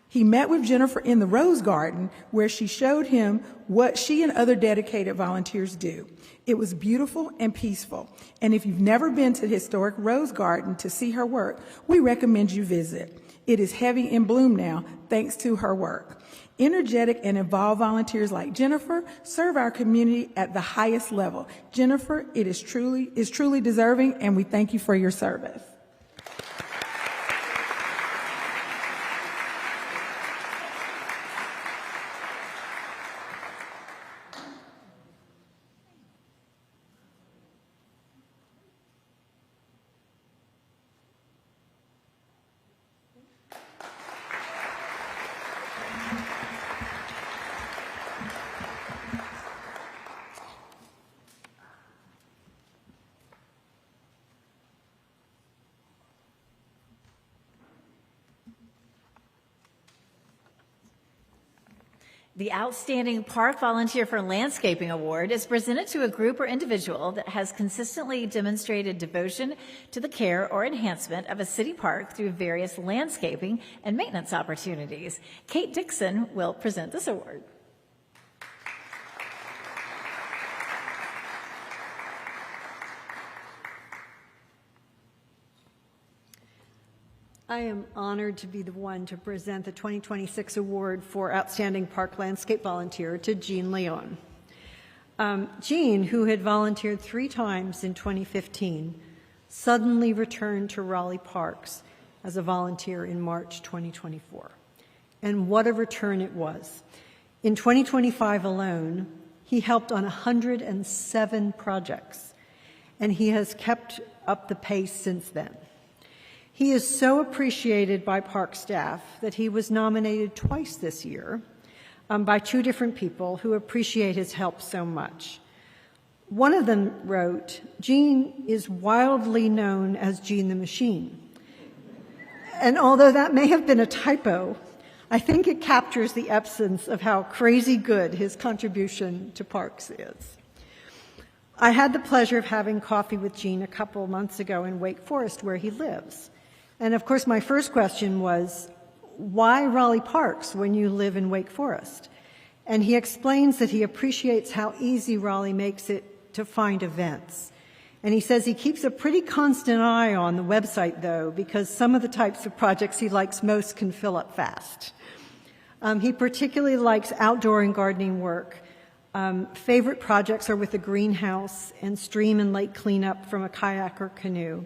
He met with Jennifer in the Rose Garden, where she showed him what she and other dedicated volunteers do. It was beautiful and peaceful. And if you've never been to the historic Rose Garden to see her work, we recommend you visit. It is heavy in bloom now, thanks to her work. Energetic and involved volunteers like Jennifer serve our community at the highest level. Jennifer, it is truly deserving, and we thank you for your service. The Outstanding Park Volunteer for Landscaping Award is presented to a group or individual that has consistently demonstrated devotion to the care or enhancement of a city park through various landscaping and maintenance opportunities. Kate Dixon will present this award. I am honored to be the one to present the 2026 award for Outstanding Park Landscape Volunteer to Jean Leon. Jean, who had volunteered 3 times in 2015, suddenly returned to Raleigh Parks as a volunteer in March 2024. And what a return it was. In 2025 alone, he helped on 107 projects, and he has kept up the pace since then. He is so appreciated by park staff that he was nominated twice this year by 2 different people who appreciate his help so much. One of them wrote, "Jean is wildly known as Jean the Machine." And although that may have been a typo, I think it captures the essence of how crazy good his contribution to parks is. I had the pleasure of having coffee with Jean a couple months ago in Wake Forest, where he lives. And of course, my first question was, why Raleigh Parks when you live in Wake Forest? And he explains that he appreciates how easy Raleigh makes it to find events. And he says he keeps a pretty constant eye on the website, though, because some of the types of projects he likes most can fill up fast. He particularly likes outdoor and gardening work. Favorite projects are with a greenhouse and stream and lake cleanup from a kayak or canoe.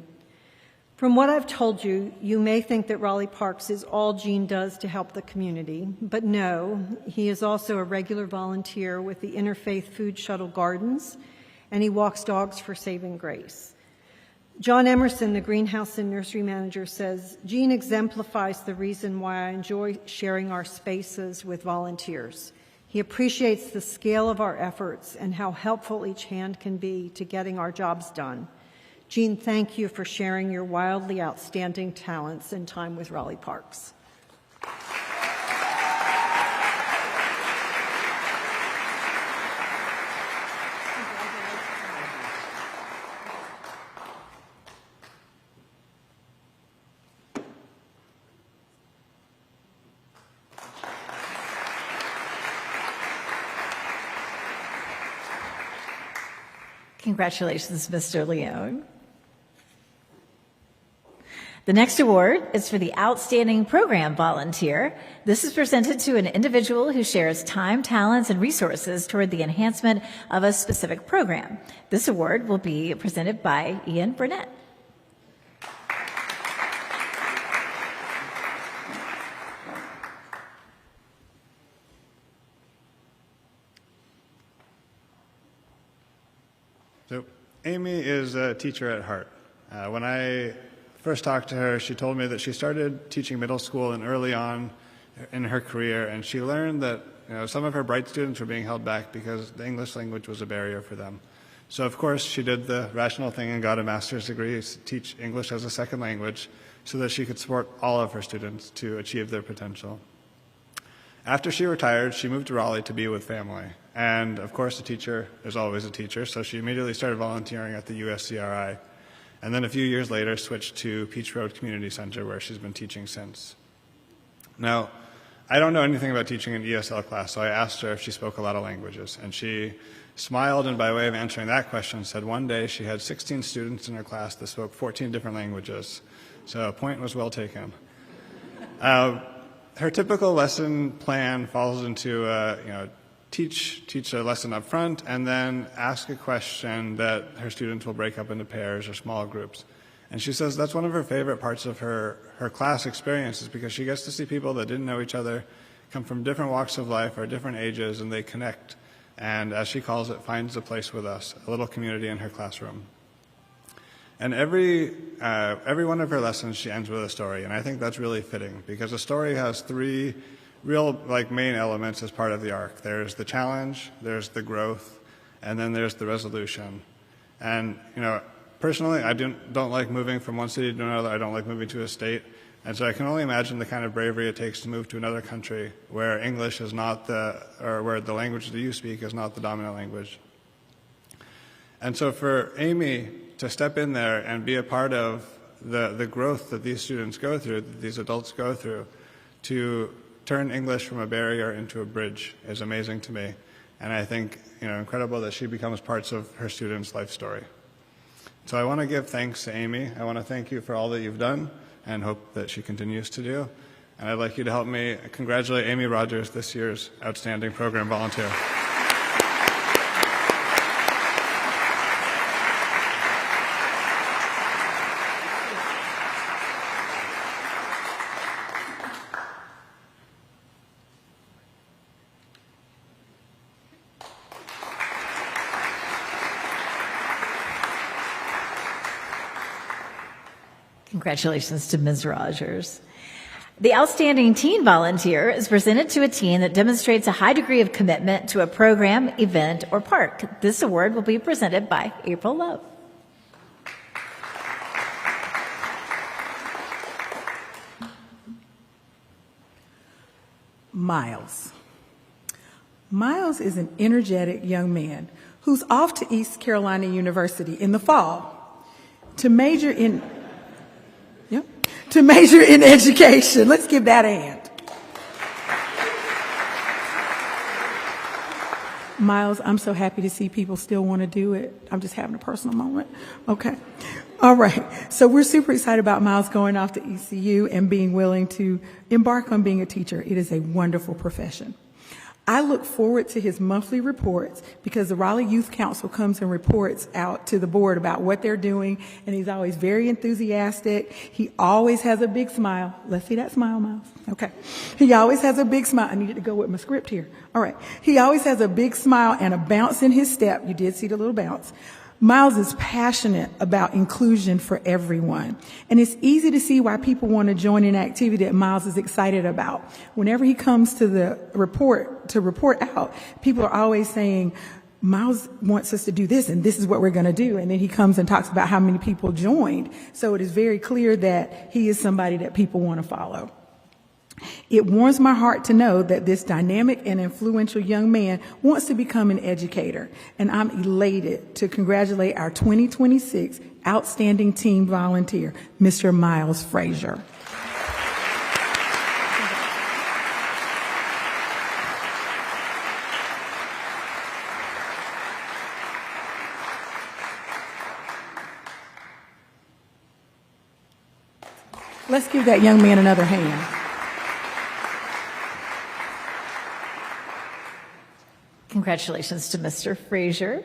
From what I've told you, you may think that Raleigh Parks is all Jean does to help the community, but no, he is also a regular volunteer with the Interfaith Food Shuttle Gardens, and he walks dogs for Saving Grace. John Emerson, the greenhouse and nursery manager, says, "Jean exemplifies the reason why I enjoy sharing our spaces with volunteers. He appreciates the scale of our efforts and how helpful each hand can be to getting our jobs done. Jean, thank you for sharing your wildly outstanding talents and time with Raleigh Parks." Congratulations, Mr. Leone. The next award is for the Outstanding Program Volunteer. This is presented to an individual who shares time, talents, and resources toward the enhancement of a specific program. This award will be presented by Ian Burnett. So Amy is a teacher at heart. When I first talked to her, she told me that she started teaching middle school and early on in her career, and she learned that some of her bright students were being held back because the English language was a barrier for them. So of course she did the rational thing and got a master's degree to teach English as a second language so that she could support all of her students to achieve their potential. After she retired, she moved to Raleigh to be with family. And of course, a teacher is always a teacher, so she immediately started volunteering at the USCRI. And then a few years later, switched to Peach Road Community Center, where she's been teaching since. Now, I don't know anything about teaching an ESL class, so I asked her if she spoke a lot of languages. And she smiled, and by way of answering that question, said one day she had 16 students in her class that spoke 14 different languages. So a point was well taken. Her typical lesson plan falls into, teach a lesson up front and then ask a question that her students will break up into pairs or small groups. And she says that's one of her favorite parts of her class experiences because she gets to see people that didn't know each other, come from different walks of life or different ages, and they connect. And as she calls it, finds a place with us, a little community in her classroom. And every one of her lessons, she ends with a story, and I think that's really fitting because a story has 3 real main elements as part of the arc. There's the challenge, there's the growth, and then there's the resolution. And personally, I don't like moving from one city to another. I don't like moving to a state, and so I can only imagine the kind of bravery it takes to move to another country where English is not where the language that you speak is not the dominant language. And so for Amy to step in there and be a part of the growth that these students go through, that these adults go through, to turn English from a barrier into a bridge is amazing to me. And I think, incredible that she becomes parts of her students' life story. So I want to give thanks to Amy. I want to thank you for all that you've done and hope that she continues to do. And I'd like you to help me congratulate Amy Rogers, this year's Outstanding Program Volunteer. Congratulations to Ms. Rogers. The Outstanding Teen Volunteer is presented to a teen that demonstrates a high degree of commitment to a program, event, or park. This award will be presented by April Love. Miles. Miles is an energetic young man who's off to East Carolina University in the fall to major in education. Let's give that a hand. Miles, I'm so happy to see people still want to do it. I'm just having a personal moment. Okay. All right. So we're super excited about Miles going off to ECU and being willing to embark on being a teacher. It is a wonderful profession. I look forward to his monthly reports because the Raleigh Youth Council comes and reports out to the board about what they're doing, and he's always very enthusiastic. He always has a big smile. Let's see that smile, Miles. Okay. He always has a big smile. I needed to go with my script here. All right. He always has a big smile and a bounce in his step. You did see the little bounce. Miles is passionate about inclusion for everyone. And it's easy to see why people want to join an activity that Miles is excited about. Whenever he comes to the report out, people are always saying, Miles wants us to do this, and this is what we're going to do. And then he comes and talks about how many people joined. So it is very clear that he is somebody that people want to follow. It warms my heart to know that this dynamic and influential young man wants to become an educator, and I'm elated to congratulate our 2026 Outstanding Teen Volunteer, Mr. Miles Frazier. Let's give that young man another hand. Congratulations to Mr. Frazier.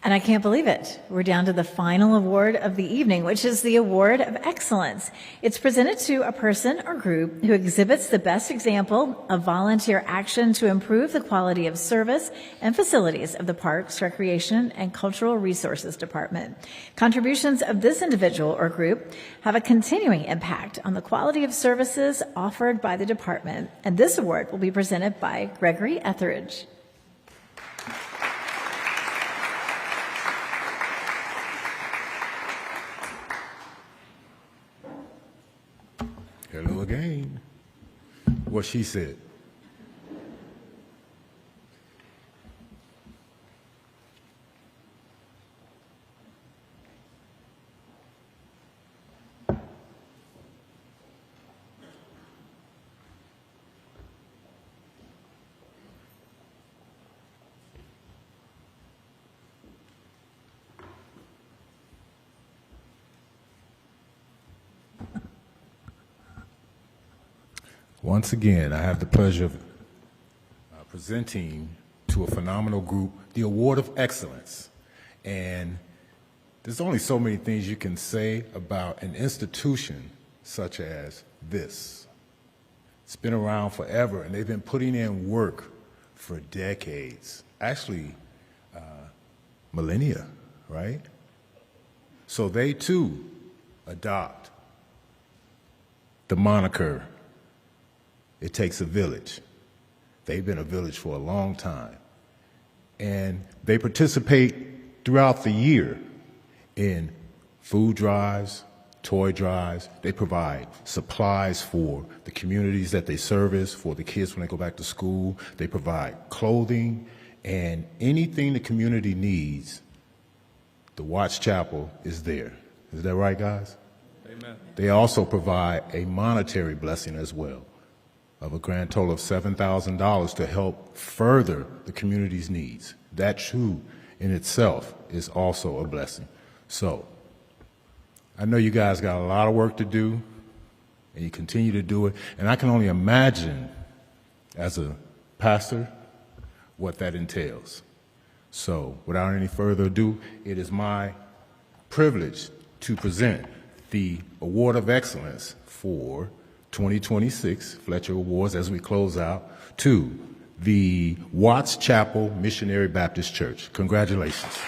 And I can't believe it. We're down to the final award of the evening, which is the Award of Excellence. It's presented to a person or group who exhibits the best example of volunteer action to improve the quality of service and facilities of the Parks, Recreation, and Cultural Resources Department. Contributions of this individual or group have a continuing impact on the quality of services offered by the department. And this award will be presented by Gregory Etheridge. Hello again. What she said. Once again, I have the pleasure of presenting to a phenomenal group the Award of Excellence. And there's only so many things you can say about an institution such as this. It's been around forever, and they've been putting in work for decades, actually millennia, right? So they too adopt the moniker, "It takes a village." They've been a village for a long time. And they participate throughout the year in food drives, toy drives. They provide supplies for the communities that they service, for the kids when they go back to school. They provide clothing and anything the community needs. The Watts Chapel is there. Is that right, guys? Amen. They also provide a monetary blessing as well, of a grand total of $7,000 to help further the community's needs. That too in itself is also a blessing. So I know you guys got a lot of work to do, and you continue to do it, and I can only imagine, as a pastor, what that entails. So, without any further ado, it is my privilege to present the Award of Excellence for 2026 Fletcher Awards as we close out to the Watts Chapel Missionary Baptist Church. Congratulations.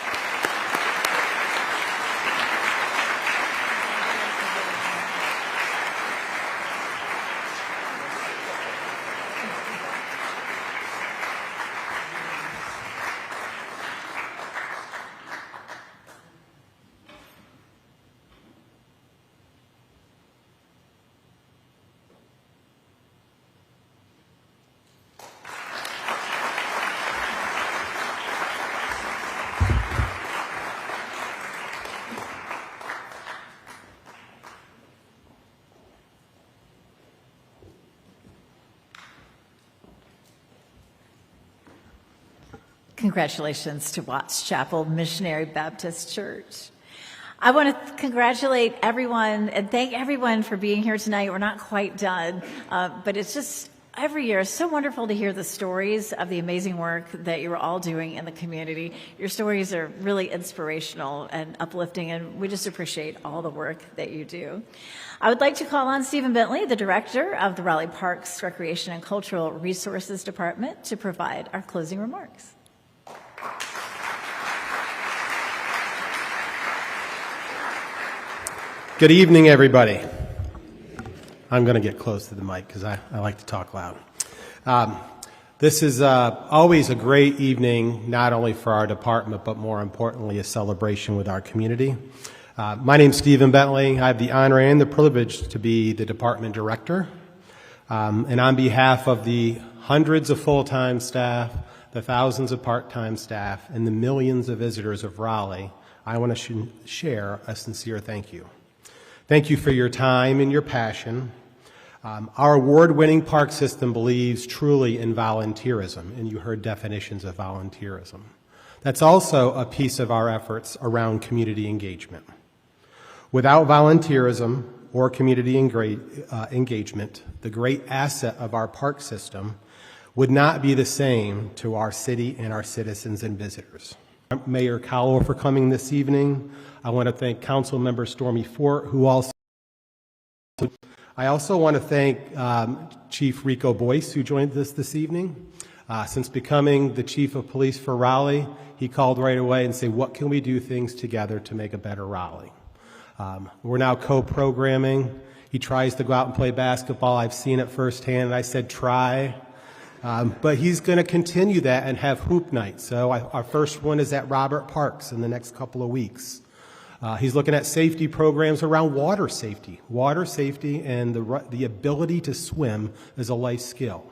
Congratulations to Watts Chapel Missionary Baptist Church. I want to congratulate everyone and thank everyone for being here tonight. We're not quite done, but it's just every year so wonderful to hear the stories of the amazing work that you're all doing in the community. Your stories are really inspirational and uplifting, and we just appreciate all the work that you do. I would like to call on Stephen Bentley, the director of the Raleigh Parks, Recreation, and Cultural Resources Department, to provide our closing remarks. Good evening, everybody. I'm going to get close to the mic because I like to talk loud. This is always a great evening, not only for our department, but more importantly, a celebration with our community. My name's Stephen Bentley. I have the honor and the privilege to be the department director. And on behalf of the hundreds of full-time staff, the thousands of part-time staff, and the millions of visitors of Raleigh, I want to share a sincere thank you. Thank you for your time and your passion. Our award-winning park system believes truly in volunteerism, and you heard definitions of volunteerism. That's also a piece of our efforts around community engagement. Without volunteerism or community engagement, the great asset of our park system would not be the same to our city and our citizens and visitors. Mayor Cowell for coming this evening. I want to thank Council Member Stormy Fort, who also. I also want to thank Chief Rico Boyce, who joined us this evening. Since becoming the Chief of Police for Raleigh, he called right away and said, what can we do things together to make a better Raleigh? We're now co-programming. He tries to go out and play basketball. I've seen it firsthand, and I said, try. But he's going to continue that and have hoop nights. So our first one is at Robert Parks in the next couple of weeks. He's looking at safety programs around water safety. Water safety and the ability to swim is a life skill.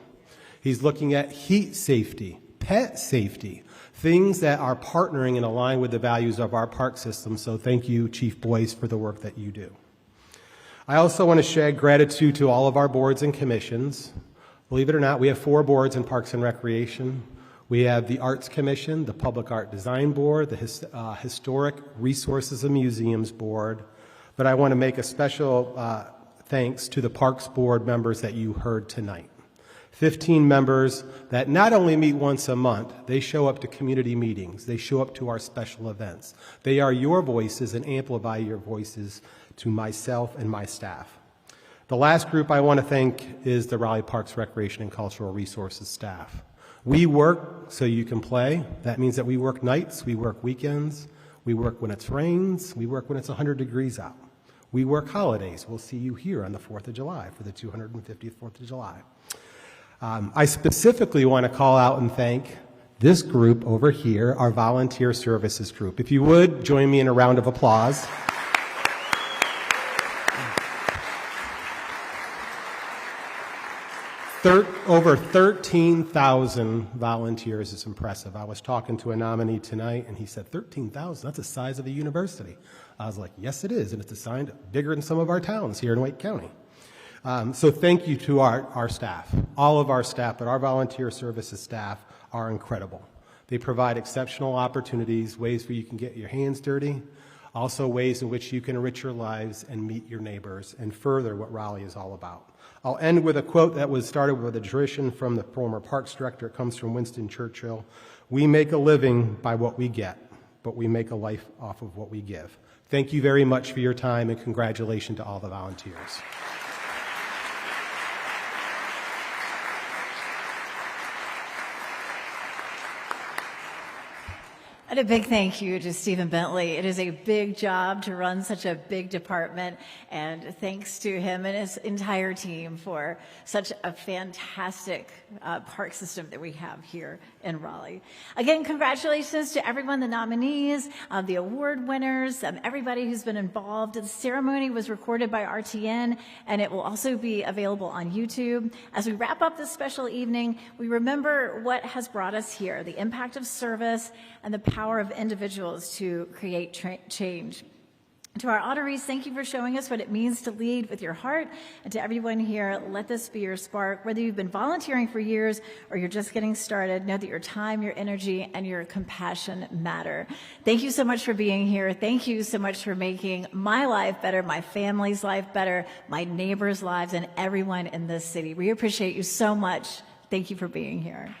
He's looking at heat safety, pet safety, things that are partnering and align with the values of our park system. So thank you, Chief Boyce, for the work that you do. I also want to share gratitude to all of our boards and commissions. Believe it or not, we have 4 boards in Parks and Recreation. We have the Arts Commission, the Public Art Design Board, the Historic Resources and Museums Board. But I want to make a special thanks to the Parks Board members that you heard tonight. 15 members that not only meet once a month, they show up to community meetings. They show up to our special events. They are your voices and amplify your voices to myself and my staff. The last group I want to thank is the Raleigh Parks, Recreation, and Cultural Resources staff. We work so you can play. That means that we work nights, we work weekends, we work when it rains, we work when it's 100 degrees out. We work holidays. We'll see you here on the 4th of July for the 250th 4th of July. I specifically want to call out and thank this group over here, our volunteer services group. If you would, join me in a round of applause. Over 13,000 volunteers is impressive. I was talking to a nominee tonight, and he said, 13,000, that's the size of a university. I was like, yes, it is, and it's assigned bigger than some of our towns here in Wake County. So thank you to our staff, all of our staff, but our volunteer services staff are incredible. They provide exceptional opportunities, ways where you can get your hands dirty. Also ways in which you can enrich your lives and meet your neighbors and further what Raleigh is all about. I'll end with a quote that was started with a tradition from the former Parks Director. It comes from Winston Churchill. We make a living by what we get, but we make a life off of what we give. Thank you very much for your time, and congratulations to all the volunteers. And a big thank you to Stephen Bentley. It is a big job to run such a big department, and thanks to him and his entire team for such a fantastic park system that we have here in Raleigh. Again, congratulations to everyone, the nominees, the award winners, everybody who's been involved. The ceremony was recorded by RTN, and it will also be available on YouTube. As we wrap up this special evening, we remember what has brought us here, the impact of service and the power of individuals to create change. To our honorees, thank you for showing us what it means to lead with your heart. And to everyone here, let this be your spark. Whether you've been volunteering for years or you're just getting started, know that your time, your energy, and your compassion matter. Thank you so much for being here. Thank you so much for making my life better, my family's life better, my neighbors' lives, and everyone in this city. We appreciate you so much. Thank you for being here.